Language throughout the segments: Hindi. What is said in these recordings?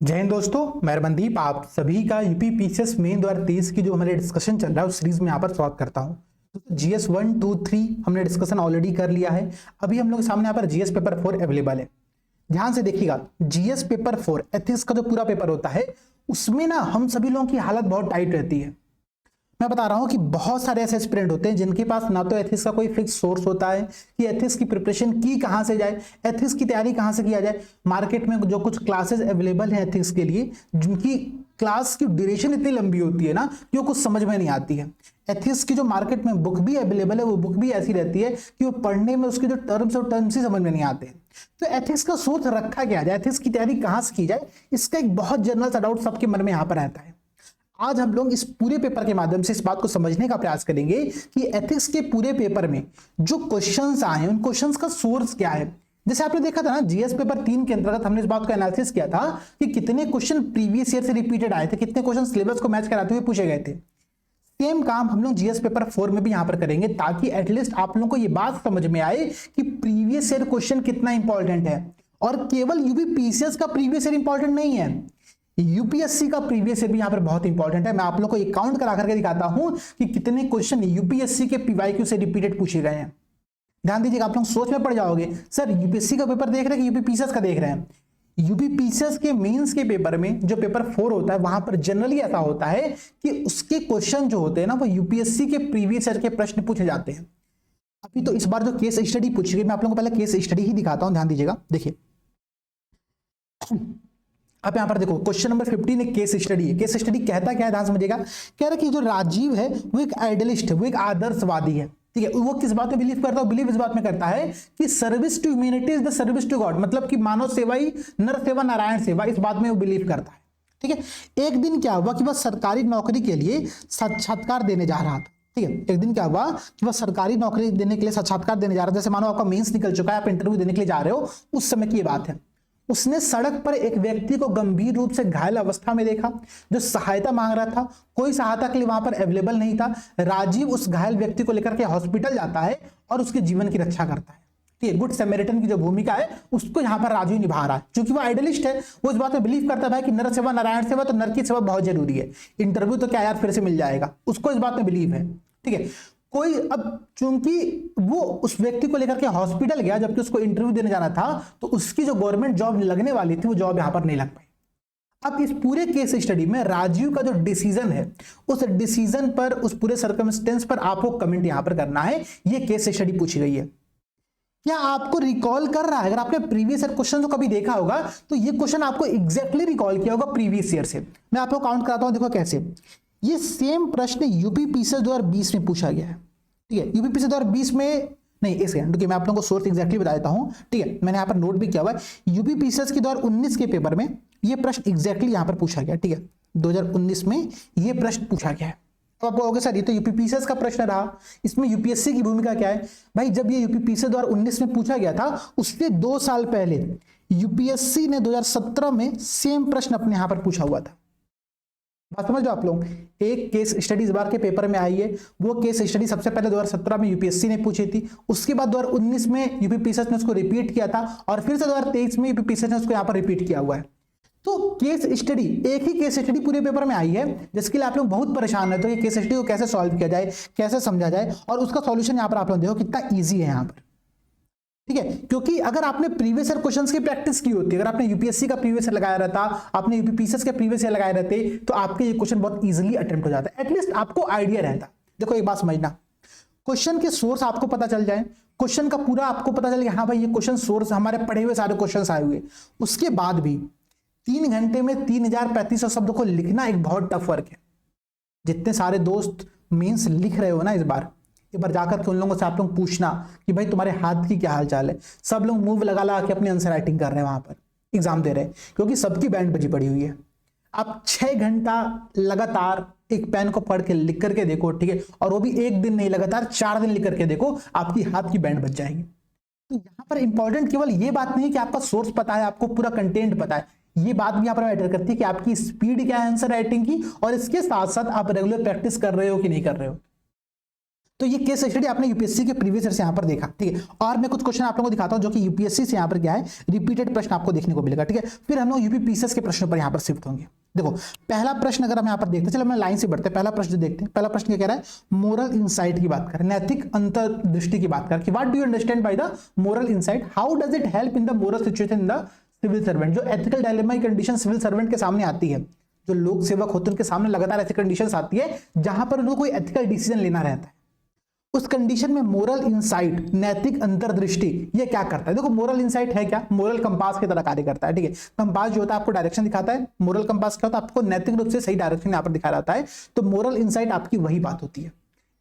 जय हिंद दोस्तों, मैं मनदीप आप सभी का यूपी पीसीएस मेन 2023 की जो हमारे डिस्कशन चल रहा है उस सीरीज में यहाँ पर स्वागत करता हूँ। दोस्तों जीएस 1, 2, 3 हमने डिस्कशन ऑलरेडी कर लिया है। अभी हम लोग के सामने यहाँ पर जीएस पेपर 4 अवेलेबल है। ध्यान से देखिएगा, जीएस पेपर 4 एथिक्स का जो पूरा पेपर होता है उसमें ना हम सभी लोगों की हालत बहुत टाइट रहती है। मैं बता रहा हूं कि बहुत सारे ऐसे एस्पिरेंट होते हैं जिनके पास ना तो एथिक्स का कोई फिक्स सोर्स होता है कि एथिक्स की प्रिपरेशन की कहां से जाए, एथिक्स की तैयारी कहां से किया जाए। मार्केट में जो कुछ क्लासेस अवेलेबल हैं एथिक्स के लिए, जिनकी क्लास की ड्यूरेशन इतनी लंबी होती है ना कि वो कुछ समझ में नहीं आती है। एथिक्स की जो मार्केट में बुक भी अवेलेबल है वो बुक भी ऐसी रहती है कि वो पढ़ने में उसके जो टर्म्स और टर्म्स ही समझ में नहीं आते। तो एथिक्स का सोर्स रखा क्या जाए, एथिक्स की तैयारी कहां से की जाए, इसका एक बहुत जनरल सा डाउट सबके मन में यहां पर रहता है। आज हम लोग इस पूरे पेपर के माध्यम से इस बात को समझने का प्रयास करेंगे कि एथिक्स के पूरे पेपर में जो क्वेश्चंस आए उन क्वेश्चंस का सोर्स क्या है। जैसे आपने देखा था ना, जीएस पेपर 3 के अंतर्गत हमने इस बात को एनालिसिस किया था कि कितने क्वेश्चन प्रीवियस ईयर से रिपीटेड आए थे, कितने क्वेश्चन सिलेबस को मैच कराते हुए पूछे गए थे। सेम काम हम लोग जीएस पेपर 4 में भी यहां पर करेंगे ताकि एटलीस्ट आप लोगों को यह बात समझ में आए कि प्रीवियस ईयर क्वेश्चन कितना इंपॉर्टेंट है। और केवल यूपी पीसीएस का प्रीवियस ईयर इंपॉर्टेंट नहीं है, यूपीएससी का प्रीवियस ईयर भी यहां पर बहुत इंपॉर्टेंट है। मैं आप लोगों को एक काउंट करा करके दिखाता हूं कि कितने क्वेश्चन यूपीएससी के पीवाईक्यू से रिपीटेड पूछे गए हैं। ध्यान दीजिएगा, आप लोग सोच में पड़ जाओगे, सर यूपीएससी का पेपर देख रहे हैं कि यूपी पीसीएस का देख रहे हैं। यूपी पीसीएस के मेंस के पेपर में जो पेपर 4 होता है वहां पर जनरली ऐसा होता है कि उसके क्वेश्चन जो होते हैं ना वो यूपीएससी के प्रीवियस ईयर के प्रश्न पूछे जाते हैं। अभी तो इस बार जो केस स्टडी पूछी गई, मैं आप लोगों को पहले केस स्टडी ही दिखाता हूं। ध्यान दीजिएगा, देखिए अब यहां पर देखो क्वेश्चन नंबर 15 एक केस स्टडी है। केस स्टडी कहता क्या है, ध्यान समझिएगा। कह रहा है कि जो राजीव है वो एक आइडियलिस्ट है, वो एक आदर्शवादी है। ठीक है, वो किस बात में बिलीव करता है? बिलीव इस बात में करता है कि service to humanity is the service to God, मतलब कि मानव सेवा ही नर सेवा नारायण सेवा, इस बात में वो बिलीव करता है। ठीक है, एक दिन क्या हुआ कि वह सरकारी नौकरी के लिए साक्षात्कार देने जा रहा था। ठीक है, एक दिन क्या हुआ कि वह सरकारी नौकरी देने के लिए साक्षात्कार देने जा रहा था। जैसे मानो आपका मेंस निकल चुका है, आप इंटरव्यू देने के लिए जा रहे हो, उस समय की बात है। उसने सड़क पर एक व्यक्ति को गंभीर रूप से घायल अवस्था में देखा जो सहायता मांग रहा था। कोई सहायता के लिए वहां पर अवेलेबल नहीं था। राजीव उस घायल व्यक्ति को लेकर के हॉस्पिटल जाता है और उसके जीवन की रक्षा करता है। ठीक है, गुड सैमरिटन की जो भूमिका है उसको यहां पर राजीव निभा रहा है। क्योंकि वो आइडियलिस्ट है, वो इस बात में बिलीव करता है भाई कि नर सेवा नारायण सेवा, तो नर की सेवा बहुत जरूरी है। इंटरव्यू तो क्या यार फिर से मिल जाएगा, उसको इस बात में बिलीव है। ठीक है, कोई अब चूंकि वो उस व्यक्ति को लेकर के हॉस्पिटल गया जबकि उसको इंटरव्यू देने जाना था, तो उसकी जो गवर्नमेंट जॉब लगने वाली थी वो जॉब यहां पर नहीं लग पाई। अब इस पूरे केस स्टडी में राजीव का जो डिसीजन है उस डिसीजन पर, उस पूरे सर्कमस्टेंस पर आपको कमेंट यहां पर करना है। ये केस स्टडी पूछी गई है। क्या आपको रिकॉल कर रहा है? अगर आपने प्रीवियस ईयर क्वेश्चन को कभी देखा होगा तो ये क्वेश्चन आपको एग्जैक्टली रिकॉल किया होगा प्रीवियस ईयर से। मैं आपको काउंट कराता हूं, देखो कैसे। ये सेम प्रश्न यूपी पीसीएस 2020 में पूछा गया है। ठीक है, यूपी पीसीएस 2020 में नहीं, एक सेकंड रुकिए, मैं आप लोगों को सोर्स एग्जैक्टली बता देता हूं। ठीक है, मैंने यहां पर नोट भी किया हुआ है। यूपी पीसीएस की 2019 के पेपर में ये प्रश्न एग्जैक्टली यहां पर पूछा गया। ठीक है, 2019 में ये प्रश्न पूछा गया है। तो आप कहोगे सर ये तो यूपी पीसीएस का प्रश्न रहा, इसमें यूपीएससी की भूमिका क्या है? भाई जब ये यूपी पीसीएस 2019 में पूछा गया था उससे 2 साल पहले यूपीएससी ने 2017 में सेम प्रश्न अपने यहां पर पूछा हुआ था। बात समझ लो आप लोग। एक केस स्टडी इस बार के पेपर में आई है, वो केस स्टडी सबसे पहले 2017 में यूपीएससी ने पूछी थी, उसके बाद 2019 में यूपी पीसीएस ने उसको रिपीट किया था और फिर से 2023 में यूपी पीसीएस ने उसको यहां पर रिपीट किया हुआ है। तो केस स्टडी, एक ही केस स्टडी पूरे पेपर में आई है जिसके लिए आप लोग बहुत परेशान है। तो ये केस स्टडी को कैसे सॉल्व किया जाए, कैसे समझा जाए, और उसका सॉल्यूशन यहां पर आप लोग देखो कितना ईजी है यहां पर। ठीक है, क्योंकि अगर आपने प्रीवियस ईयर क्वेश्चंस की प्रैक्टिस की होती, अगर आपने यूपीएससी का प्रीवियस ईयर लगाया रहता, आपने यूपी पीसीएस के प्रीवियस ईयर लगाए रहते, तो आपके ये क्वेश्चन बहुत इजीली अटेम्प्ट हो जाता है। एटलीस्ट आपको आइडिया रहता। देखो एक बात समझना, क्वेश्चन के सोर्स आपको पता चल जाए, क्वेश्चन का पूरा आपको पता चल गया, हाँ भाई ये क्वेश्चन सोर्स हमारे पढ़े हुए सारे क्वेश्चन आए हुए, उसके बाद भी 3 घंटे में 3035 शब्द को लिखना एक बहुत टफ वर्क है। जितने सारे दोस्त मीन्स लिख रहे हो ना, इस बार एक बार जाकर के उन लोगों से आप लोग पूछना कि भाई तुम्हारे हाथ की क्या हाल चाल है। सब लोग मूव लगा लगा के अपनी आंसर राइटिंग कर रहे हैं, वहां पर एग्जाम दे रहे हैं, क्योंकि सबकी बैंड बजी पड़ी हुई है। आप 6 घंटा लगातार एक पेन को पढ़ के लिख करके देखो, ठीक है, और वो भी एक दिन नहीं, लगातार 4 दिन लिख करके देखो, आपकी हाथ की बैंड बच जाएगी। तो यहां पर इंपॉर्टेंट केवल ये बात नहीं है कि आपका सोर्स पता है, आपको पूरा कंटेंट पता है, ये बात भी यहां पर मैटर करती है कि आपकी स्पीड क्या है आंसर राइटिंग की, और इसके साथ साथ आप रेगुलर प्रैक्टिस कर रहे हो कि नहीं कर रहे हो। तो ये केस स्टडी आपने यूपीएससी के प्रीवियस ईयर से यहाँ पर देखा, ठीक है। और मैं कुछ क्वेश्चन आप लोगों को दिखाता हूँ जो कि यूपीएससी से यहाँ पर क्या है रिपीटेड प्रश्न आपको देखने को मिलेगा, ठीक है। फिर हम लोग यूपी पीसीएस के प्रश्नों पर यहाँ पर शिफ्ट होंगे। देखो पहला प्रश्न अगर हम यहाँ पर देखते हैं, चलो मैं लाइन से बढ़ते हैं, पहला प्रश्न जो देखते हैं, पहला प्रश्न क्या कह रहा है, मोरल इनसाइट की बात कर, नैतिक अंतर्दृष्टि की बात कर कि what do you understand by the moral insight, how does it help in the moral situation in the civil servant. जो एथिकल डायलेमा की कंडीशन सिविल सर्वेंट के सामने आती है, जो लोक सेवक होते हैं उनके सामने लगातार ऐसी कंडीशंस आती है जहां पर उनको कोई एथिकल डिसीजन लेना रहता है, उस कंडीशन में मोरल इनसाइट, नैतिक अंतर्दृष्टि, ये क्या करता है। देखो मोरल इनसाइट है क्या, मोरल कंपास की तरह कार्य करता है, ठीक है। कंपास जो होता है आपको डायरेक्शन दिखाता है, मोरल कंपास क्या होता है, आपको नैतिक रूप से सही डायरेक्शन यहाँ पर दिखाया जाता है। तो मोरल इनसाइट आपकी वही बात होती है।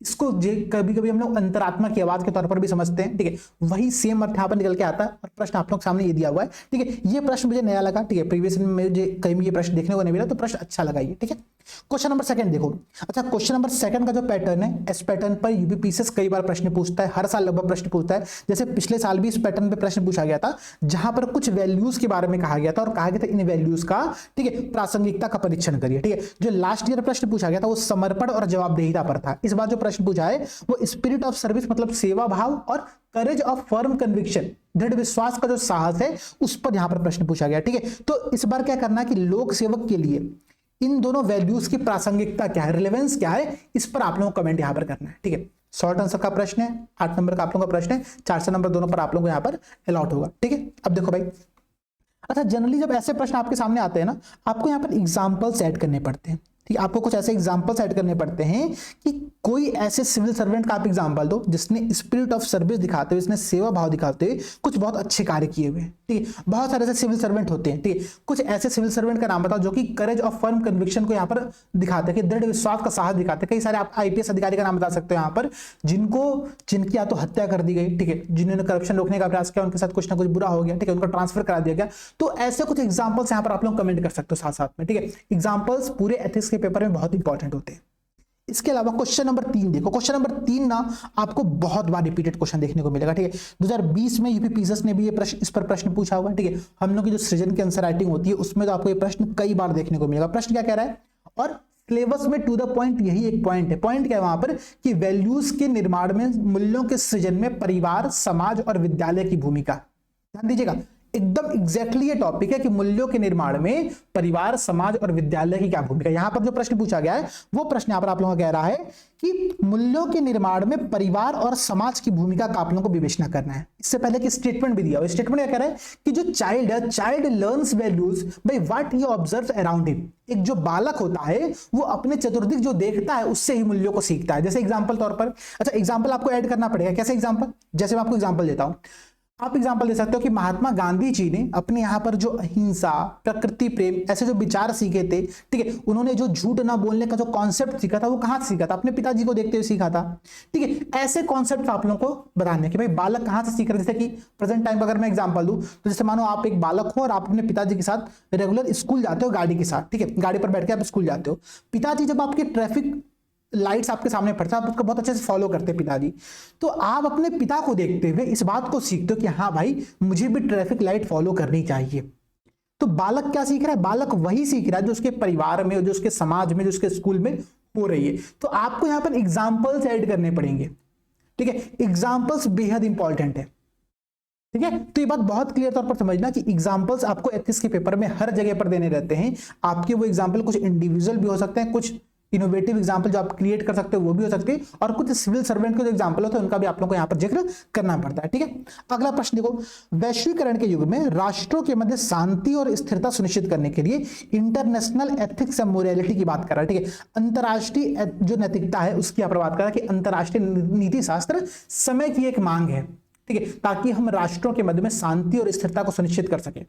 इसको कभी कभी हम लोग अंतरात्मा की आवाज के तौर पर भी समझते हैं, ठीक है। वही सेम अर्थ यहाँ पर निकल के आता है और प्रश्न आप लोग सामने ये दिया हुआ है, ठीक है। ये प्रश्न मुझे नया लगा, ठीक है, प्रीवियस में मुझे कहीं भी ये प्रश्न देखने को नहीं मिला, तो प्रश्न अच्छा लगा ये, ठीक है। क्वेश्चन नंबर सेकंड देखो। अच्छा क्वेश्चन नंबर सेकंड का जो पैटर्न है, इस पैटर्न पर यूपी पीसीएस कई बार प्रश्न पूछता है, हर साल लगभग प्रश्न पूछता है। जैसे पिछले साल भी इस पैटर्न पे प्रश्न पूछा गया था जहां पर कुछ वैल्यूज के बारे में कहा गया था और कहा गया था इन वैल्यूज का, ठीक है, प्रासंगिकता का परीक्षण करिए, ठीक है। जो लास्ट ईयर प्रश्न पूछा गया था वो समर्पण और जवाबदेहिता पर था। इस बार जो प्रश्न पूछा है वो स्पिरिट ऑफ सर्विस मतलब सेवा भाव और करेज ऑफ फर्म कन्विक्शन, दृढ़ विश्वास का जो साहस है उस पर यहां पर प्रश्न पूछा गया, ठीक है। तो इस बार क्या करना है कि लोक सेवक के लिए इन दोनों वैल्यूज की प्रासंगिकता क्या है, रिलेवेंस क्या है, इस पर आप लोगों को कमेंट यहां पर करना है, ठीक है। शॉर्ट आंसर का प्रश्न है, 8 नंबर का आप लोगों का प्रश्न है, 4 से नंबर दोनों पर आप लोगों को यहां पर अलॉट होगा, ठीक है। अब देखो भाई, अच्छा जनरली जब ऐसे प्रश्न आपके सामने आते हैं ना, आपको यहां पर एग्जाम्पल्स ऐड करने पड़ते हैं, ठीक है। आपको कुछ ऐसे एग्जाम्पल्स ऐड करने पड़ते हैं कि कोई ऐसे सिविल सर्वेंट का आप एग्जाम्पल दो जिसने स्पिरिट ऑफ सर्विस दिखाते हुए, इसने सेवा भाव दिखाते हुए कुछ बहुत अच्छे कार्य किए हुए, ठीक है। बहुत सारे ऐसे सिविल सर्वेंट होते हैं, ठीक है। कुछ ऐसे सिविल सर्वेंट का नाम बताओ जो कि करेज ऑफ फर्म कन्विक्शन को यहाँ पर दिखाते हैं, कि दृढ़ विश्वास का साहस दिखाते हैं। कई सारे आप आईपीएस अधिकारी का नाम बता सकते हो यहाँ पर जिनकी या तो हत्या कर दी गई, ठीक है, जिन्होंने करप्शन रोकने का प्रयास किया, उनके साथ कुछ ना कुछ बुरा हो गया, ठीक है, उनका ट्रांसफर करा दिया गया। तो ऐसे कुछ एग्जाम्पल्स यहाँ पर आप लोग कमेंट कर सकते हो साथ साथ में, ठीक है। एग्जाम्पल्स पूरे एथिक्स के पेपर में बहुत इंपॉर्टेंट होते हैं। इसके अलावा क्वेश्चन नंबर 3 देखो, क्वेश्चन नंबर 3 ना आपको बहुत बार रिपीटेड क्वेश्चन देखने को मिलेगा, ठीक है। 2020 में यूपी पीसीएस ने भी ये प्रश्न, इस पर प्रश्न पूछा हुआ है, ठीक है। हम लोग की जो सृजन की आंसर राइटिंग होती है उसमें तो आपको ये प्रश्न कई बार देखने को मिलेगा। प्रश्न क्या कह रहा है, और सिलेबस में टू द पॉइंट यही एक पॉइंट है। पॉइंट क्या है वहां पर कि वैल्यूज के निर्माण में, मूल्यों के सृजन में परिवार, समाज और विद्यालय की भूमिका। ध्यान दीजिएगा, एकदम एग्जैक्टली ये टॉपिक है कि मूल्यों के निर्माण में परिवार, समाज और विद्यालय की क्या भूमिका। यहां पर जो प्रश्न पूछा गया है वो प्रश्न यहां पर आप लोगों का कह रहा है कि मूल्यों के निर्माण में परिवार और समाज की भूमिका का आप लोगों को विवेचना करना है। इससे पहले कि स्टेटमेंट भी दिया हुआ, स्टेटमेंट क्या कह रहा है कि जो चाइल्ड है, child learns values by what he observes around him. एक जो बालक होता है वो अपने चतुर्दिक जो देखता है उससे ही मूल्यों को सीखता है। जैसे एग्जाम्पल तौर पर, अच्छा एग्जाम्पल आपको ऐड करना पड़ेगा। कैसे एग्जाम्पल, जैसे मैं आपको एग्जाम्पल देता हूं, आप एग्जाम्पल दे सकते हो कि महात्मा गांधी जी ने अपने यहां पर जो अहिंसा, प्रकृति प्रेम, ऐसे जो विचार सीखे थे, ठीक है, उन्होंने जो झूठ ना बोलने का जो कॉन्सेप्ट सीखा था वो कहां से सीखा था, अपने पिताजी को देखते हुए सीखा था, ठीक है। ऐसे कॉन्सेप्ट आप लोगों को बताने कि भाई बालक कहां से सीख रहे। जैसे कि प्रेजेंट टाइम पर अगर मैं एग्जाम्पल दूं तो जैसे मानो आप एक बालक हो और आप अपने पिताजी के साथ रेगुलर स्कूल जाते हो गाड़ी के साथ, ठीक है, गाड़ी पर बैठ के आप स्कूल जाते हो। पिताजी जब आपके ट्रैफिक लाइट्स आपके सामने पड़ता है, आप उसको बहुत अच्छे से फॉलो करते हैं पिताजी, तो आप अपने पिता को देखते हुए इस बात को सीखते हो कि हाँ भाई मुझे भी ट्रैफिक लाइट फॉलो करनी चाहिए। तो बालक क्या सीख रहा है, बालक वही सीख रहा है जो उसके परिवार में, जो उसके समाज में, जो उसके स्कूल में हो रही है। तो आपको यहां पर एग्जाम्पल्स ऐड करने पड़ेंगे, ठीक है। एग्जाम्पल्स बेहद इंपॉर्टेंट है, ठीक है। तो ये बात बहुत क्लियर तौर पर समझना कि एग्जाम्पल्स आपको एथिक्स के पेपर में हर जगह पर देने रहते हैं। आपके वो एग्जाम्पल कुछ इंडिविजुअल भी हो सकते हैं, कुछ इनोवेटिव एग्जाम्पल जो आप क्रिएट कर सकते हो वो भी हो सकते हैं, और कुछ सिविल सर्वेंट के जो एग्जाम्पल होते हैं उनका भी आप लोगों को यहाँ पर जिक्र करना पड़ता है, ठीक है। अगला प्रश्न देखो, वैश्वीकरण के युग में राष्ट्रों के मध्य शांति और स्थिरता सुनिश्चित करने के लिए इंटरनेशनल एथिक्स एंड मोरालिटी की बात कर रहा है, ठीक है। अंतरराष्ट्रीय जो नैतिकता है उसकी यहाँ पर बात कर रहा है कि अंतरराष्ट्रीय नीति शास्त्र समय की एक मांग है, ठीक है, ताकि हम राष्ट्रों के मध्य में शांति और स्थिरता को सुनिश्चित कर सके।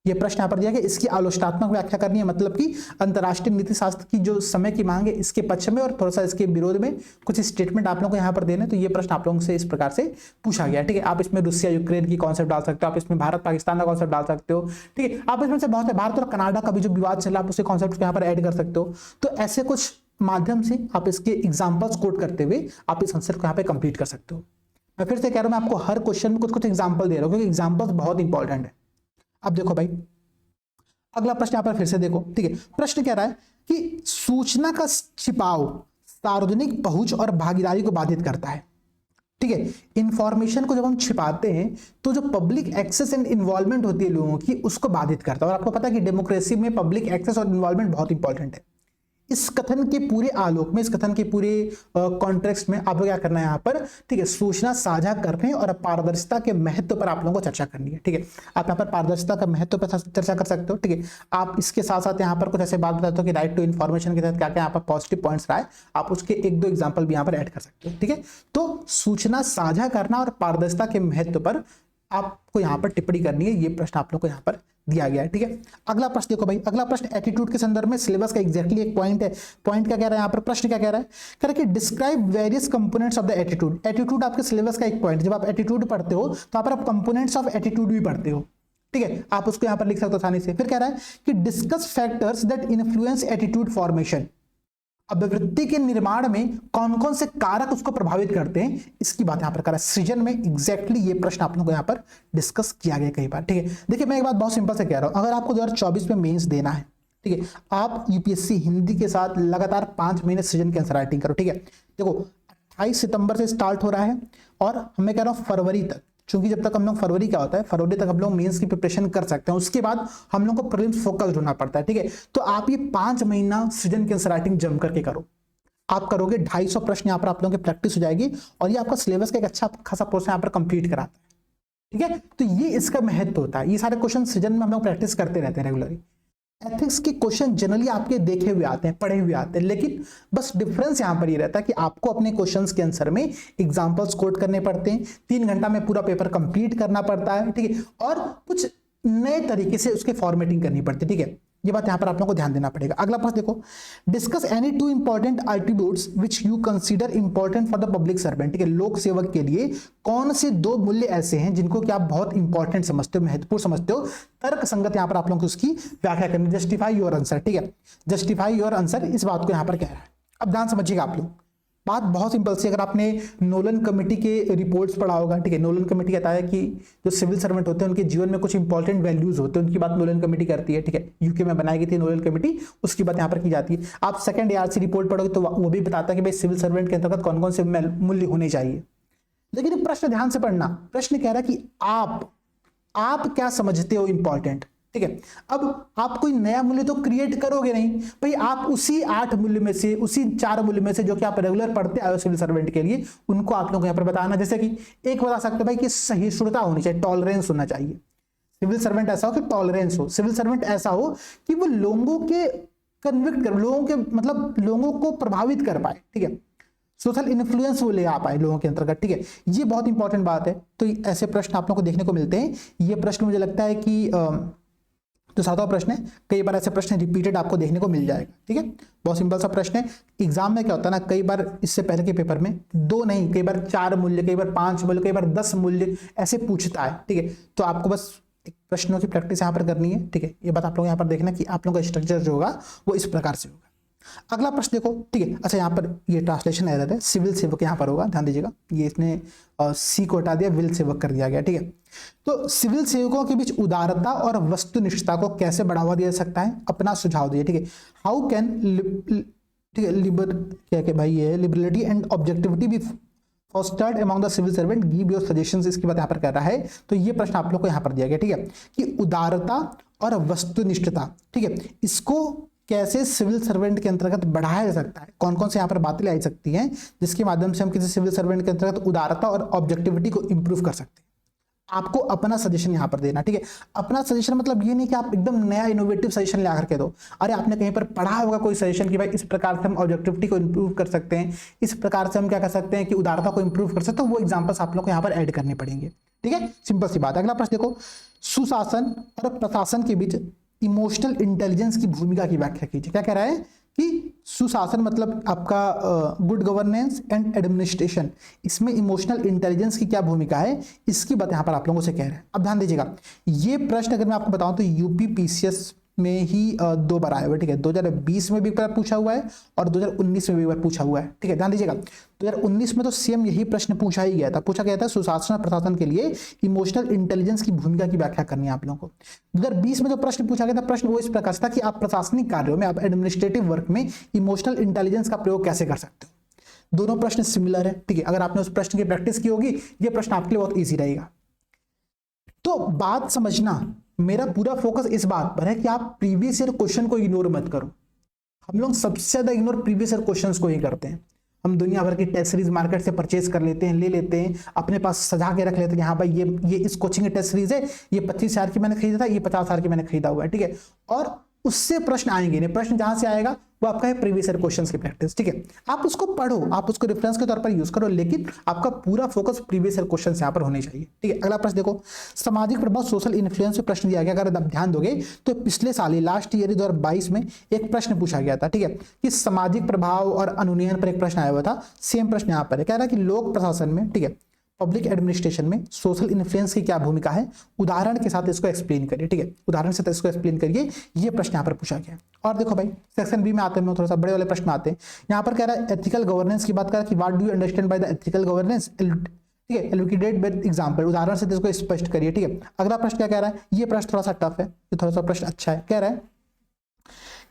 ये प्रश्न यहां पर दिया गया, इसकी आलोचनात्मक व्याख्या करनी है, मतलब कि अंतरराष्ट्रीय नीति शास्त्र की जो समय की मांग है इसके पक्ष में और थोड़ा सा इसके विरोध में कुछ स्टेटमेंट आप लोगों को यहां पर देने। तो ये प्रश्न आप लोगों से इस प्रकार से पूछा गया, ठीक है। आप इसमें रूसिया यूक्रेन की कॉन्सेप्ट डाल सकते हो, आप इसमें भारत पाकिस्तान का कॉन्सेप्ट डाल सकते हो, ठीक है। आप इसमें से बहुत है, भारत और कनाडा का भी जो विवाद चला आप उसे कॉन्सेप्ट यहाँ पर ऐड कर सकते हो। तो ऐसे कुछ माध्यम से आप इसके एग्जाम्पल्स कोट करते हुए आप इस आंसर को यहाँ पे कंप्लीट कर सकते हो। मैं फिर से कह रहा हूं, मैं आपको हर क्वेश्चन में कुछ कुछ एग्जाम्पल दे रहा हूं क्योंकि एग्जाम्पल्स बहुत इंपॉर्टेंट है। अब देखो भाई, अगला प्रश्न यहां पर फिर से देखो, ठीक है। प्रश्न कह रहा है कि सूचना का छिपाव सार्वजनिक पहुंच और भागीदारी को बाधित करता है। ठीक है, इंफॉर्मेशन को जब हम छिपाते हैं तो जो पब्लिक एक्सेस एंड इन्वॉल्वमेंट होती है लोगों की, उसको बाधित करता है। और आपको पता है कि डेमोक्रेसी में पब्लिक एक्सेस और इन्वॉल्वमेंट बहुत इंपॉर्टेंट है। इस कथन के पूरे आलोक में, इस कथन के पूरे कॉन्टेक्स्ट में आपको क्या करना है यहाँ पर, ठीक है, सूचना साझा करने और पारदर्शिता के महत्व पर आप लोगों को चर्चा करनी है। ठीक है, आप यहाँ पर पारदर्शिता का महत्व पर चर्चा कर सकते हो। ठीक है, आप इसके साथ साथ यहाँ पर कुछ ऐसे बात बताते हो कि राइट टू इन्फॉर्मेशन के तहत क्या क्या यहाँ पर पॉजिटिव पॉइंट्स रहा है, आप उसके एक दो एग्जाम्पल भी यहाँ पर ऐड कर सकते हो। ठीक है, तो सूचना साझा करना और पारदर्शिता के महत्व पर आपको यहाँ पर टिप्पणी करनी है। ये प्रश्न आप लोग को यहाँ पर दिया गया है। ठीक है, अगला प्रश्न देखो भाई, अगला प्रश्न एटीट्यूड के संदर्भ में सिलेबस का एग्जैक्टली एक पॉइंट है। पॉइंट क्या कह रहा है यहाँ पर, प्रश्न क्या कह रहा है, कह रहा है कि describe various components of the attitude. Attitude आपके सिलेबस का एक पॉइंट, जब आप एटीट्यूड पढ़ते हो तो यहाँ पर आप कंपोनेंट्स ऑफ एटीट्यूड भी पढ़ते हो। ठीक है, आप उसको यहाँ पर लिख सकते हो आसानी से। फिर कह रहा है कि discuss factors that influence attitude formation. अभिवृत्ति के निर्माण में कौन कौन से कारक उसको प्रभावित करते हैं, इसकी बात यहां पर कर रहा है। सृजन में एग्जैक्टली ये प्रश्न आप लोगों को यहां पर डिस्कस किया गया कई बार। ठीक है, देखिए मैं एक बात बहुत सिंपल से कह रहा हूं, अगर आपको 2024 में मेंस देना है, ठीक है, आप यूपीएससी हिंदी के साथ लगातार 5 महीने सृजन की आंसर राइटिंग करो। ठीक है, देखो 28 सितंबर से स्टार्ट हो रहा है और मैं कह रहा हूं फरवरी तक, क्योंकि जब तक हम लोग फरवरी क्या होता है, फरवरी तक हम लोग मेंस की प्रिपरेशन कर सकते हैं, उसके बाद हम लोग को प्रीलिम्स फोकस्ड होना पड़ता है। ठीक है, तो आप ये 5 महीना सृजन की आंसर राइटिंग जम करके करो। आप करोगे 250 प्रश्न यहाँ पर आप लोगों की प्रैक्टिस हो जाएगी और ये आपका सिलेबस का एक अच्छा खासा पोर्शन यहाँ पर कंप्लीट कराता है। ठीक है, तो ये इसका महत्व होता है। ये सारे क्वेश्चन सृजन में हम लोग प्रैक्टिस करते रहते हैं रेगुलरली। एथिक्स के क्वेश्चन जनरली आपके देखे हुए आते हैं, पढ़े हुए आते हैं, लेकिन बस डिफरेंस यहाँ पर ये रहता है कि आपको अपने क्वेश्चंस के आंसर में एग्जांपल्स कोट करने पड़ते हैं, 3 घंटा में पूरा पेपर कंप्लीट करना पड़ता है। ठीक है, और कुछ नए तरीके से उसके फॉर्मेटिंग करनी पड़ती है। ठीक है, ये बात यहां पर आप लोगों को ध्यान देना पड़ेगा। अगला प्रश्न देखो, discuss any 2 important attributes which you consider important for the public servant. ठीक है, लोक सेवक के लिए कौन से 2 मूल्य ऐसे हैं जिनको कि आप बहुत इंपॉर्टेंट समझते हो, महत्वपूर्ण समझते हो। तर्क संगत यहां पर आप लोगों को उसकी व्याख्या करनी, जस्टिफाई योर आंसर। ठीक है, जस्टिफाई योर आंसर, इस बात को यहां पर कह रहा है। अब ध्यान समझिएगा आप लोग, बात बहुत सिंपल सी। अगर आपने नोलन कमेटी के रिपोर्ट्स पढ़ा होगा, ठीक है, नोलन कमेटी कहता है कि जो सिविल सर्वेंट होते हैं उनके जीवन में कुछ इंपॉर्टेंट वैल्यूज होते हैं, उनकी बात नोलन कमेटी करती है। ठीक है, यूके में बनाई गई थी नोलन कमेटी, उसकी बात यहाँ पर की जाती है। आप सेकंड ARC रिपोर्ट पढ़ोगे तो वो भी बताता है कि भाई सिविल सर्वेंट के अंतर्गत कौन कौन से मूल्य होने चाहिए। लेकिन प्रश्न ध्यान से पढ़ना, प्रश्न कह रहा है कि आप क्या समझते हो इंपॉर्टेंट। ठीक है, अब आप कोई नया मूल्य तो क्रिएट करोगे नहीं भाई, आप उसी 8 मूल्य में से, उसी 4 मूल्य में से जो कि आप रेगुलर पढ़ते आए हो सिविल सर्वेंट के लिए, उनको आप लोगों को यहाँ पर बताना। जैसे कि एक बता सकते हो भाई कि सहिष्णुता होनी चाहिए, टॉलरेंस होना चाहिए। सिविल सर्वेंट ऐसा हो कि टॉलरेंस हो, सिविल सर्वेंट ऐसा हो कि वो लोगों के कन्विक्ट कर, लोगों के मतलब लोगों को प्रभावित कर पाए। ठीक है, सोशल इन्फ्लुएंस वो ले आ पाए लोगों के अंतर्गत। ठीक है, ये बहुत इंपॉर्टेंट बात है। तो ऐसे प्रश्न आप लोगों को देखने को मिलते हैं। ये प्रश्न मुझे लगता है कि जो 7वां प्रश्न है, कई बार ऐसे प्रश्न रिपीटेड आपको देखने को मिल जाएगा। ठीक है, बहुत सिंपल सा प्रश्न है। एग्जाम में क्या होता है ना, कई बार इससे पहले के पेपर में 2 नहीं, कई बार 4 मूल्य, कई बार 5 मूल्य, कई बार 10 मूल्य ऐसे पूछता है। ठीक है, तो आपको बस एक प्रश्नों की प्रैक्टिस यहाँ पर करनी है। ठीक है, ये बात आप लोग यहाँ पर देखना कि आप लोगों का स्ट्रक्चर जो होगा वो इस प्रकार से होगा। अगला प्रश्न देखो, ठीक है, अच्छा यहाँ पर ये ट्रांसलेशन एरर है, सिविल सेवक यहाँ पर होगा, ध्यान दीजिएगा। ये इसने सी को हटा दिया, विल सेवक कर दिया गया। ठीक है, तो सिविल सेवकों के बीच उदारता और वस्तुनिष्ठता को कैसे बढ़ावा दिया जा सकता है, अपना सुझाव दिए। ठीक है, हाउ कैन, ठीक है, liberality and objectivity be fostered among the civil servant, give your suggestions, इसकी बात यहाँ पर कर रहा है। तो ये प्रश्न आप लोग को यहाँ पर दिया गया। ठीक है, कि उदारता और वस्तुनिष्ठता, ठीक है, इसको कैसे सिविल सर्वेंट के अंतर्गत बढ़ाया जा सकता है, कौन कौन से यहाँ पर बातें लाई सकती हैं जिसके माध्यम से हम किसी सिविल सर्वेंट के अंतर्गत उदारता और ऑब्जेक्टिविटी को इंप्रूव कर सकते हैं। आपको अपना सजेशन यहाँ पर देना। ठीक है, अपना सजेशन मतलब ये नहीं कि आप एकदम नया इनोवेटिव सजेशन ला करके दो। अरे आपने कहीं पर पढ़ा होगा कोई सजेशन कि भाई इस प्रकार से हम ऑब्जेक्टिविटी को इंप्रूव कर सकते हैं, इस प्रकार से हम क्या कर सकते हैं कि उदारता को इंप्रूव कर सकते हैं, तो वो एग्जाम्पल्स आप लोग को यहाँ पर ऐड करने पड़ेंगे। ठीक है, सिंपल सी बात है। अगला प्रश्न देखो, सुशासन और प्रशासन के बीच इमोशनल इंटेलिजेंस की भूमिका की व्याख्या कीजिए। क्या कह रहा है कि सुशासन मतलब आपका गुड गवर्नेंस एंड एडमिनिस्ट्रेशन, इसमें इमोशनल इंटेलिजेंस की क्या भूमिका है, इसकी बात यहां पर आप लोगों से कह रहे हैं। अब ध्यान दीजिएगा, ये प्रश्न अगर मैं आपको बताऊं तो यूपी PCS में ही 2 बार आया हुआ है। ठीक है, 2020 में भी एक बार पूछा हुआ है और 2019 में भी एक बार पूछा हुआ है। ठीक है, ध्यान दीजिएगा, 2019 में तो सेम यही प्रश्न पूछा ही गया था। पूछा गया था सुशासन और प्रशासन के लिए इमोशनल इंटेलिजेंस की भूमिका की व्याख्या करनी है आप लोगों को। 2020 में जो प्रश्न पूछा गया था, प्रश्न वो इस प्रकार था कि आप प्रशासनिक कार्यों में, आप एडमिनिस्ट्रेटिव वर्क में इमोशनल इंटेलिजेंस का प्रयोग कैसे कर सकते हो। दोनों प्रश्न सिमिलर है, ठीक है। अगर आपने उस प्रश्न की प्रैक्टिस की होगी, ये प्रश्न आपके लिए बहुत ईजी रहेगा। तो बात समझना, मेरा पूरा फोकस इस बात पर है कि आप प्रीवियस ईयर क्वेश्चन को इग्नोर मत करो। हम लोग सबसे ज्यादा इग्नोर प्रीवियस ईयर क्वेश्चंस को ही करते हैं। हम दुनिया भर की टेस्ट सीरीज मार्केट से परचेज कर लेते हैं, ले लेते हैं, अपने पास सजा के रख लेते हैं, हाँ भाई ये इस कोचिंग की टेस्ट सीरीज है, ये 25,000 की मैंने खरीदा था, ये 50,000 की मैंने खरीदा हुआ है, ठीक है। और उससे प्रश्न आएंगे नहीं, प्रश्न जहां से आएगा वो आपका है प्रीवियस ईयर क्वेश्चंस की प्रैक्टिस, ठीक है। आप उसको पढ़ो, आप उसको रेफरेंस के तौर पर यूज करो, लेकिन आपका पूरा फोकस प्रीवियस ईयर क्वेश्चंस यहां पर होने चाहिए, ठीक है। अगला प्रश्न देखो, सामाजिक प्रभाव सोशल इन्फ्लुएंस पे प्रश्न दिया गया। अगर आप ध्यान दोगे तो पिछले साल लास्ट ईयर 2022 में एक प्रश्न पूछा गया था, ठीक है, कि सामाजिक प्रभाव और अनुनयन पर एक प्रश्न आया हुआ था। सेम प्रश्न यहां पर है, कह रहा है कि लोक प्रशासन में, ठीक है, पब्लिक एडमिनिस्ट्रेशन में सोशल इन्फ्लुएंस की क्या भूमिका है, उदाहरण के साथ इसको एक्सप्लेन करिए, ठीक है। उदाहरण से इसको एक्सप्लेन करिए, ये प्रश्न यहाँ पर पूछा गया। और देखो भाई सेक्शन बी में आते हैं, थोड़ा सा बड़े वाले प्रश्न आते हैं। यहाँ पर कह रहा है एथिकल गवर्नेंस की बात कर रहा है कि what do you understand by the ethical governance, ठीक है, एलुकिडेट विद एग्जांपल, उदाहरण से इसको स्पष्ट करिए, ठीक है। अगला प्रश्न क्या कह रहा है, ये प्रश्न थोड़ा सा टफ है, ये थोड़ा सा प्रश्न अच्छा है। कह रहा है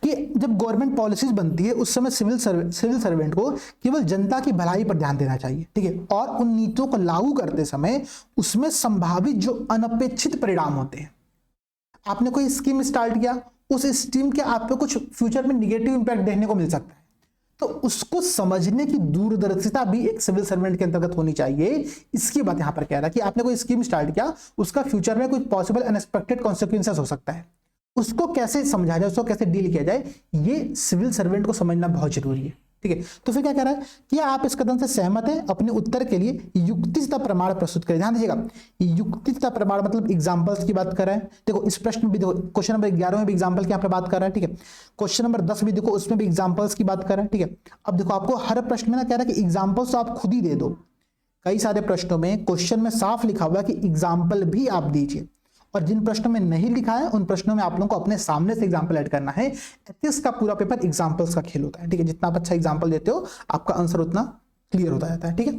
कि जब गवर्नमेंट पॉलिसीज बनती है उस समय सिविल सर्वेंट को केवल जनता की भलाई पर ध्यान देना चाहिए, ठीक है, और उन नीतियों को लागू करते समय उसमें संभावित जो अनपेक्षित परिणाम होते हैं। आपने कोई स्कीम स्टार्ट किया, उस स्कीम के आपको कुछ फ्यूचर में निगेटिव इंपैक्ट देखने को मिल सकता है, तो उसको समझने की दूरदर्शिता भी एक सिविल सर्वेंट के अंतर्गत होनी चाहिए। इसकी बात यहां पर कह रहा है कि आपने कोई स्कीम स्टार्ट किया, उसका फ्यूचर में कुछ पॉसिबल अनएक्सपेक्टेड कॉन्सिक्वेंसेस हो सकता है, उसको कैसे समझा जाए, उसको कैसे डील किया जाए, ये सिविल सर्वेंट को समझना बहुत जरूरी है, ठीक है। तो फिर क्या कह रहा है कि आप इस कथन से सहमत हैं, अपने उत्तर के लिए युक्तियुक्त प्रमाण प्रस्तुत करें। ध्यान दीजिएगा, युक्तियुक्त प्रमाण मतलब एग्जांपल्स की बात कर रहा है। देखो इस प्रश्न में भी देखो, क्वेश्चन नंबर 11 में भी एग्जांपल की यहाँ पे बात कर रहा है, ठीक है। क्वेश्चन नंबर 10 भी देखो, उसमें भी एग्जांपल्स की बात कर रहा है, ठीक है। अब देखो आपको हर प्रश्न में ना कह रहा है कि एग्जांपल्स आप खुद ही दे दो। कई सारे प्रश्नों में क्वेश्चन में साफ लिखा हुआ है कि एग्जाम्पल भी आप दीजिए, और जिन प्रश्नों में नहीं लिखा है उन प्रश्नों में आप लोगों को अपने सामने से एग्जांपल ऐड करना है। एथिक्स का पूरा पेपर एग्जांपल्स का खेल होता है, ठीक है। जितना आप अच्छा एग्जांपल देते हो आपका आंसर उतना क्लियर होता जाता है, ठीक है।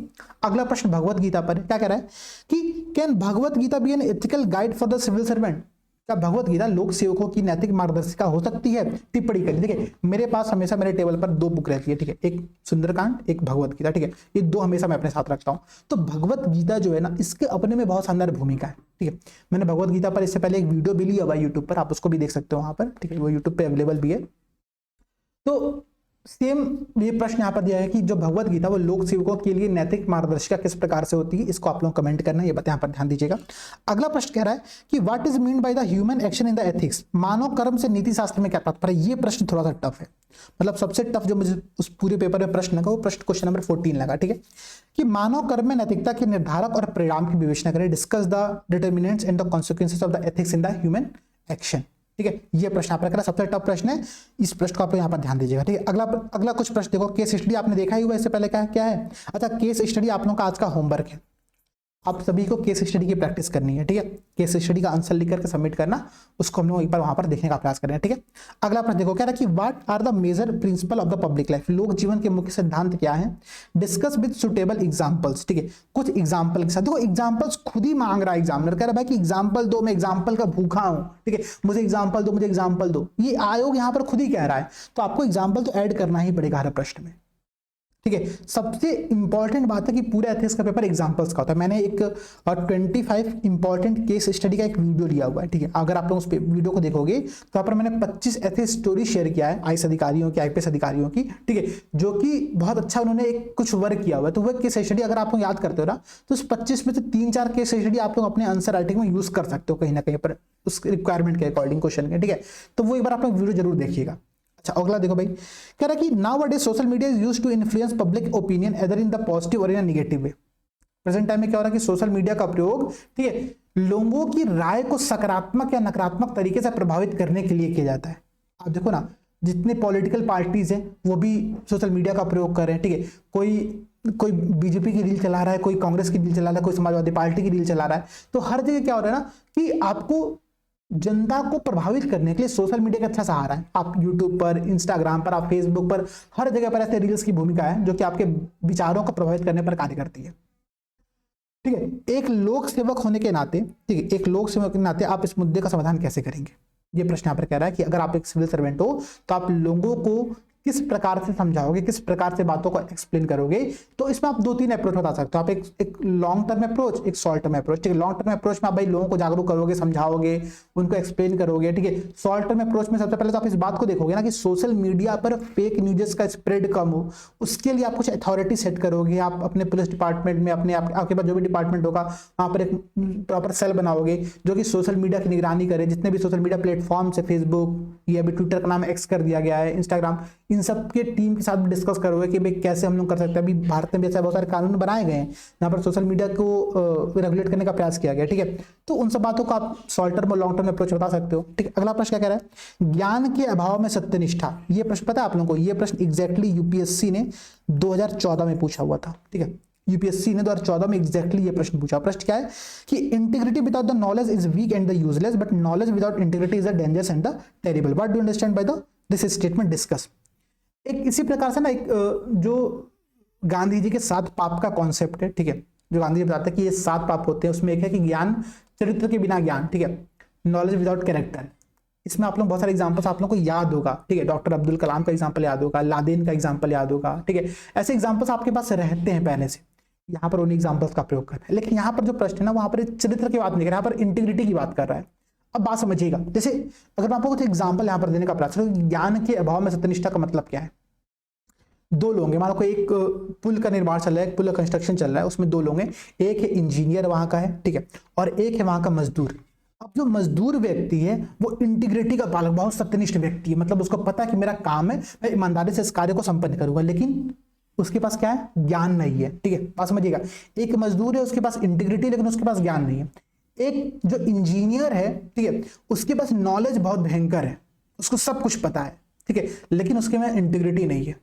अगला प्रश्न भगवत गीता पर है। क्या कह रहा है कि can Bhagavad Gita be an ethical guide for the civil servant, क्या भगवत गीता लोक सेवकों की नैतिक मार्गदर्शिका हो सकती है? टिप्पणी करिए। देखिए मेरे पास हमेशा मेरे टेबल पर 2 बुक रहती है, ठीक है, एक सुंदरकांड, एक भगवत गीता, ठीक है। ये 2 हमेशा मैं अपने साथ रखता हूं। तो भगवत गीता जो है ना, इसके अपने में बहुत शानदार भूमिका है, ठीक है। मैंने भगवत गीता पर इससे पहले एक वीडियो भी लिया हुआ है यूट्यूब पर, आप उसको भी देख सकते हो वहां पर, ठीक है, वो यूट्यूब पे अवेलेबल भी है। तो सेम ये प्रश्न यहाँ पर दिया है कि जो भगवत गीता वो लोक सेवकों के लिए नैतिक मार्गदर्शिका किस प्रकार से होती है, इसको आप लोग कमेंट करना है, ये बात यहाँ पर ध्यान दीजिएगा। अगला प्रश्न कह रहा है कि what is mean by the human action in the ethics, मानव कर्म से नीति शास्त्र में क्या तात्पर्य है। ये प्रश्न थोड़ा सा टफ है, मतलब सबसे टफ जो मुझे उस पूरे पेपर में प्रश्न लगा वो प्रश्न क्वेश्चन नंबर 14 लगा, ठीक है, कि मानव कर्म में नैतिकता के निर्धारक और परिणाम की विवेचना करें, discuss the determinants and the consequences of the ethics in the human action, ठीक है। ये प्रश्न आप रखना सबसे टफ प्रश्न है, इस प्रश्न को आप यहाँ पर ध्यान दीजिएगा, ठीक है। अगला कुछ प्रश्न देखो, केस स्टडी आपने देखा ही हुआ इससे पहले, क्या है, अच्छा केस स्टडी आप लोगों का आज का होमवर्क है। आप सभी को केस स्टडी की प्रैक्टिस करनी है, ठीक है। केस स्टडी का आंसर लिख करके सबमिट करना, उसको हम लोग एक बार वहां पर देखने का प्रयास करें, ठीक है। अगला प्रश्न देखो, कह रहा है कि what are the major principle of the public life, लोक जीवन के मुख्य सिद्धांत क्या है, डिस्कस विद सुटेबल एग्जांपल्स, ठीक है। कुछ एग्जांपल के साथ, देखो एग्जांपल्स खुद ही मांग रहा है एग्जामिनर, कह रहा है भाई कि एग्जांपल दो, मैं एग्जांपल का भूखा हूं, ठीक है, मुझे एग्जांपल दो, मुझे एग्जांपल दो, ये आयोग यहां पर खुद ही कह रहा है, तो आपको एग्जांपल तो ऐड करना ही पड़ेगा हर प्रश्न में, ठीक है। सबसे इंपॉर्टेंट बात है कि पूरा एथिक्स का पेपर एग्जांपल्स का होता है। मैंने एक 25 इंपॉर्टेंट केस स्टडी का एक वीडियो लिया हुआ है, ठीक है। अगर आप लोग उस वीडियो को देखोगे तो यहाँ पर मैंने 25 एथिक्स स्टोरी शेयर किया है आईएएस अधिकारियों की, आईपीएस अधिकारियों की, ठीक है, जो कि बहुत अच्छा उन्होंने एक कुछ वर्क किया हुआ है। तो वह केस स्टडी अगर आप लोग याद करते हो ना, तो उस 25 में से 3-4 केस स्टडी आप लोग अपने आंसर राइटिंग में यूज कर सकते हो कहीं ना कहीं पर, उस रिक्वायरमेंट के अकॉर्डिंग क्वेश्चन के, ठीक है। तो वो एक बार आप लोग वीडियो जरूर देखिएगा। अच्छा अगला देखो भाई, कह रहा है कि now a day social media is used to influence public opinion either in the positive or in a negative way. Present time में क्या हो रहा है कि सोशल मीडिया का प्रयोग, ठीक है, लोगों की राय को सकारात्मक या नकारात्मक तरीके से प्रभावित करने के लिए किया जाता है। आप देखो ना, जितने पॉलिटिकल पार्टीज हैं वो भी सोशल मीडिया का प्रयोग कर रहे हैं, ठीक है। कोई बीजेपी की रील चला रहा है, कोई कांग्रेस की रील चला रहा है, कोई समाजवादी पार्टी की रील चला रहा है। तो हर जगह क्या हो रहा है ना कि आपको जनता को प्रभावित करने के लिए सोशल मीडिया का अच्छा सहारा है। आप यूट्यूब पर, इंस्टाग्राम पर, आप फेसबुक पर, हर जगह पर ऐसे रील्स की भूमिका है जो कि आपके विचारों को प्रभावित करने पर कार्य करती है, ठीक है। एक लोक सेवक होने के नाते, ठीक है, एक लोक सेवक के नाते आप इस मुद्दे का समाधान कैसे करेंगे, ये प्रश्न यहाँ पर कह रहा है कि अगर आप एक सिविल सर्वेंट हो तो आप लोगों को किस प्रकार से समझाओगे, किस प्रकार से बातों को एक्सप्लेन करोगे। तो इसमें आप 2-3 अप्रोच बता सकते हो आप, एक लॉन्ग टर्म अप्रोच, एक शॉर्ट टर्म अप्रोच। ठीक है, लॉन्ग टर्म अप्रोच में आप भाई लोगों को जागरूक करोगे, समझाओगे, उनको एक्सप्लेन करोगे। ठीक है, शॉर्ट टर्म अप्रोच में सबसे पहले तो आप इस बात को देखोगे ना कि सोशल मीडिया पर फेक न्यूज़ का स्प्रेड कम हो, उसके लिए आप कुछ अथॉरिटी सेट करोगे। आप अपने पुलिस डिपार्टमेंट में, अपने आपके पास जो भी डिपार्टमेंट होगा वहां पर एक प्रॉपर सेल बनाओगे जो कि सोशल मीडिया की निगरानी करे। जितने भी सोशल मीडिया प्लेटफॉर्म है, फेसबुक, ये अभी ट्विटर का नाम एक्स कर दिया गया है, इंस्टाग्राम, इन सब के टीम के साथ डिस्कस करोगे कि भाई कैसे हम लोग कर सकते हैं। अभी भारत में भी ऐसे बहुत सारे कानून बनाए गए हैं जहां पर सोशल मीडिया को रेगुलेट करने का प्रयास किया गया। ठीक है, तो उन सब बातों को आप शॉर्ट टर्म और लॉन्ग टर्म अप्रोच बता सकते हो। ठीक है, अगला प्रश्न क्या कह रहा है, ज्ञान के अभाव में सत्यनिष्ठा। ये प्रश्न पता है आप लोगों को, ये प्रश्न एग्जैक्टली यूपीएससी ने 2014 में पूछा हुआ था। ठीक है, यूपीएससी ने 2014 में एग्जैक्टली ये प्रश्न पूछा। प्रश्न क्या है कि integrity without the knowledge is weak and the useless, but knowledge without integrity is the dangerous and the terrible. What do you understand by the this statement, discuss. एक इसी प्रकार से ना एक जो गांधी जी के 7 पाप का कॉन्सेप्ट है। ठीक है, जो गांधी जी बताते हैं कि ये 7 पाप होते हैं, उसमें एक है कि ज्ञान, चरित्र के बिना ज्ञान। ठीक है, नॉलेज विदाउट कैरेक्टर। इसमें आप लोग बहुत सारे एग्जांपल्स आप लोगों को याद होगा। ठीक है, डॉक्टर अब्दुल कलाम का एग्जांपल याद होगा, लादेन का एग्जांपल याद होगा। ठीक है, ऐसे एग्जांपल्स आपके पास रहते हैं पहले से, यहाँ पर उन एग्जांपल्स का प्रयोग करना है। लेकिन यहाँ पर जो प्रश्न है ना, वहां पर चरित्र की बात नहीं कर रहा, यहाँ पर इंटीग्रिटी की बात कर रहा है। अब बात समझिएगा, जैसे अगर मैं आपको कुछ एग्जाम्पल यहाँ पर देने का प्रयास करूं, ज्ञान के अभाव में सत्यनिष्ठा का मतलब क्या है। 2 लोग हैं, मान लो कोई एक पुल का निर्माण चल रहा है, एक पुल का कंस्ट्रक्शन चल रहा है, उसमें 2 लोग हैं, एक है इंजीनियर वहां का है, ठीक है, और एक है वहां का मजदूर। अब जो मजदूर व्यक्ति है वो इंटीग्रिटी का पालक, बहुत सत्यनिष्ठ व्यक्ति है, मतलब उसको पता है कि मेरा काम है, मैं ईमानदारी से इस कार्य को संपन्न करूंगा, लेकिन उसके पास क्या है, ज्ञान नहीं है। ठीक है, बात समझिएगा, एक मजदूर है उसके पास इंटीग्रिटी, लेकिन उसके पास ज्ञान नहीं है। एक जो इंजीनियर है, ठीक है, उसके पास नॉलेज बहुत भयंकर है, उसको सब कुछ पता है, ठीक है, लेकिन उसके में इंटीग्रिटी नहीं है।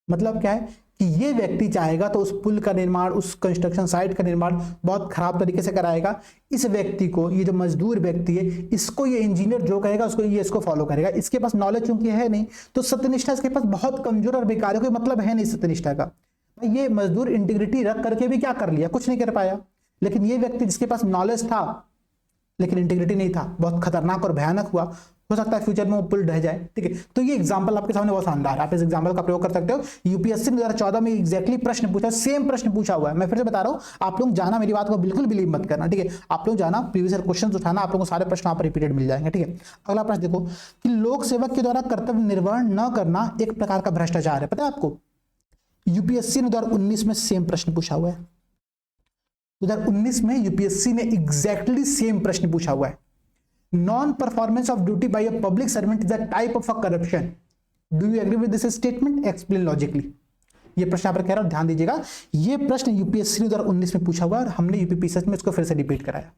मतलब क्या है कि ये व्यक्ति चाहेगा तो उस पुल का निर्माण, उस कंस्ट्रक्शन साइट का निर्माण बहुत खराब तरीके से कराएगा। इस व्यक्ति को, ये जो मजदूर व्यक्ति है, इसको ये इंजीनियर जो कहेगा उसको ये इसको फॉलो करेगा। इसके पास नॉलेज चूंकि है नहीं, तो सत्यनिष्ठा इसके पास बहुत कमजोर और बेकार है, कोई मतलब है नहीं सत्यनिष्ठा का। ये मजदूर इंटीग्रिटी रख करके भी क्या कर लिया, कुछ नहीं कर पाया। लेकिन ये व्यक्ति जिसके पास नॉलेज था लेकिन इंटीग्रिटी नहीं था, बहुत खतरनाक और भयानक हुआ, हो सकता है फ्यूचर में वो पुल ढह जाए। ठीक है, तो ये एग्जांपल आपके सामने बहुत शानदार है, आप इस एग्जांपल का प्रयोग कर सकते हो। यूपीएससी ने 2014 में एग्जैक्टली प्रश्न पूछा, सेम प्रश्न पूछा हुआ है। मैं फिर से बता रहा हूं, आप लोग जाना, मेरी बात को बिल्कुल बिलीव मत करना। ठीक है, आप लोग जाना, प्रीवियस ईयर क्वेश्चन उठाना, आप लोगों को सारे प्रश्न वहां पर रिपीटेड मिल जाएंगे। ठीक है, अगला प्रश्न देखो कि लोक सेवक के द्वारा कर्तव्य निर्वहन न करना एक प्रकार का भ्रष्टाचार है। पता है आपको, यूपीएससी ने 2019 में सेम प्रश्न पूछा हुआ है। 2019 में यूपीएससी ने एग्जैक्टली सेम प्रश्न पूछा हुआ है। Non performance of duty by a public servant is a type of a corruption. Do you agree with this statement, explain logically. ये प्रश्न यहाँ पर कह रहा हूं, ध्यान दीजिएगा। ये प्रश्न यूपीएससी ने 2019 में पूछा हुआ है और हमने यूपीपीएससी में इसको फिर से रिपीट कराया।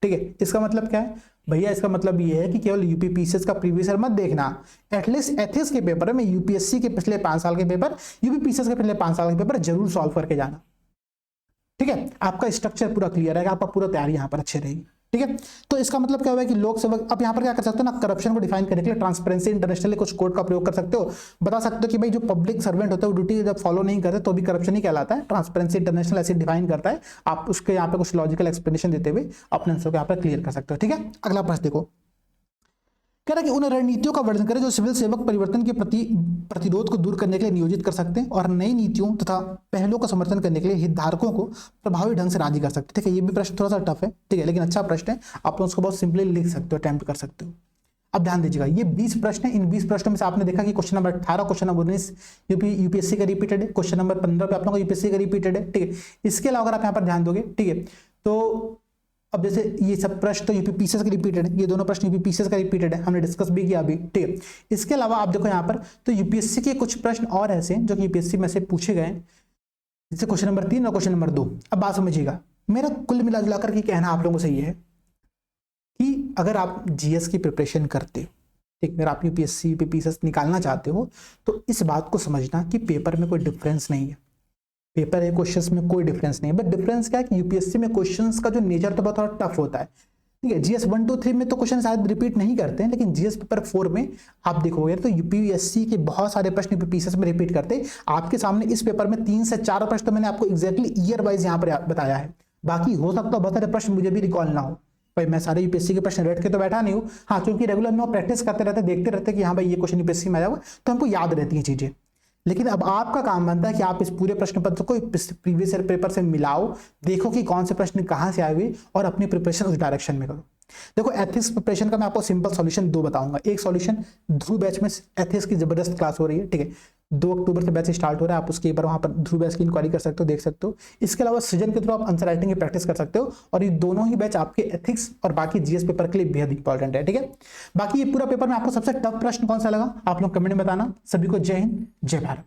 ठीक है, इसका मतलब क्या है भैया, इसका मतलब ये है कि केवल यूपीपीएससी का प्रीवियस ईयर मत देखना, एटलीस्ट एथिक्स के पेपर में यूपीएससी के पिछले 5 साल के पेपर, यूपीपीएससी के पिछले 5 साल के पेपर जरूर सॉल्व करके जाना। ठीक है, आपका स्ट्रक्चर पूरा क्लियर रहेगा, आपका पूरा तैयारी यहाँ पर अच्छी रहेगी। ठीक है, तो इसका मतलब क्या हुआ कि लोक सेवक, अब यहाँ पर क्या कर सकते हो ना, करप्शन को डिफाइन करने के लिए ट्रांसपेरेंसी इंटरनेशनल कुछ कोड का प्रयोग कर सकते हो। बता सकते हो कि भाई जो पब्लिक सर्वेंट होता है वो ड्यूटी जब फॉलो नहीं करते तो भी करप्शन ही कहलाता है। ट्रांसपेरेंसी इंटरनेशनल ऐसे डिफाइन करता है। आप उसके यहाँ पे कुछ लॉजिकल एक्सप्लेनेशन देते हुए अपने आंसर को यहाँ पर क्लियर कर सकते हो। ठीक है, अगला प्रश्न देखो, कह रहा है कि उन रणनीतियों का वर्णन करें जो सिविल सेवक परिवर्तन के प्रति प्रतिरोध को दूर करने के लिए नियोजित कर सकते हैं और नई नीतियों तथा पहलों का समर्थन करने के लिए हितधारकों को प्रभावी ढंग से राजी कर सकते हैं। ठीक है, ये भी प्रश्न थोड़ा सा टफ है, ठीक है, लेकिन अच्छा प्रश्न है, आप लोग उसको बहुत सिंपली लिख सकते हो, अटेम्प्ट कर सकते हो। अब ध्यान दीजिएगा, ये 20 प्रश्न है। इन 20 प्रश्नों में से आपने देखा कि question number 18, question number 19 UPSC का रिपीटेड है, क्वेश्चन नंबर 15 पे आप लोगों का यूपीएससी का रिपीटेड है। ठीक है, इसके अलावा अगर आप यहाँ पर ध्यान दोगे, ठीक है, तो अब जैसे ये सब प्रश्न तो यूपीपीएससी का रिपीटेड है, ये दोनों प्रश्न यूपीपीएससी का रिपीटेड है, हमने डिस्कस भी किया अभी। ठीक है, इसके अलावा आप देखो यहाँ पर तो यूपीएससी के कुछ प्रश्न और ऐसे हैं जो कि यूपीएससी में से पूछे गए, जैसे क्वेश्चन नंबर 3 और क्वेश्चन नंबर 2। अब बात समझिएगा, मेरा कुल मिला कर के कहना आप लोगों से ये है कि अगर आप जीएस की प्रिपरेशन करते हो, ठीक, अगर आप यूपीएससी यूपीपीएससी निकालना चाहते हो, तो इस बात को समझना कि पेपर में कोई डिफरेंस नहीं है। पेपर है, क्वेश्चंस में कोई डिफरेंस नहीं है, बट डिफरेंस क्या है कि यूपीएससी में क्वेश्चंस का जो नेचर तो बहुत थोड़ा टफ होता है। ठीक है, जीएस 1, 2, 3 में तो क्वेश्चन शायद रिपीट नहीं करते हैं, लेकिन जीएस पेपर 4 में आप देखोगे तो यूपीएससी के बहुत सारे प्रश्न यूपीपीएससी में रिपीट करते हैं। आपके सामने इस पेपर में 3 से 4 प्रश्न तो मैंने आपको एग्जैक्टली ईयर वाइज यहाँ पर बताया है, बाकी हो सकता है बहुत सारे प्रश्न मुझे भी रिकॉल ना हो, भाई मैं सारे यूपीएससी के प्रश्न रट के तो बैठा नहीं हूँ, हाँ क्योंकि रेगुलर में प्रैक्टिस करते रहते, देखते रहते कि हाँ भाई ये क्वेश्चन यूपीएससी में आया हुआ, तो हमको याद रहती हैं चीजें। लेकिन अब आपका काम बनता है कि आप इस पूरे प्रश्न पत्र को प्रीवियस ईयर पेपर से मिलाओ, देखो कि कौन से प्रश्न कहाँ से आए हुए और अपनी प्रिपरेशन उस डायरेक्शन में करो। देखो एथिक्स प्रिपरेशन का मैं आपको सिंपल सॉल्यूशन दो बताऊंगा। एक सॉल्यूशन ध्रुव बैच में एथिक्स की जबरदस्त क्लास हो रही है, ठीक है, 2 अक्टूबर से बैच स्टार्ट हो रहा है, आप उसके एक बार वहां पर ध्रुव बैच की इंक्वायरी कर सकते हो, देख सकते हो। इसके अलावा सृजन के थ्रू आप आंसर राइटिंग की प्रैक्टिस कर सकते हो, और ये दोनों ही बैच आपके एथिक्स और बाकी जीएस पेपर के लिए बेहद इंपॉर्टेंट है, ठीक है। बाकी ये पूरा पेपर में आपको सबसे टफ प्रश्न कौन सा लगा आप लोग कमेंट में बताना। सभी को जय हिंद, जय भारत।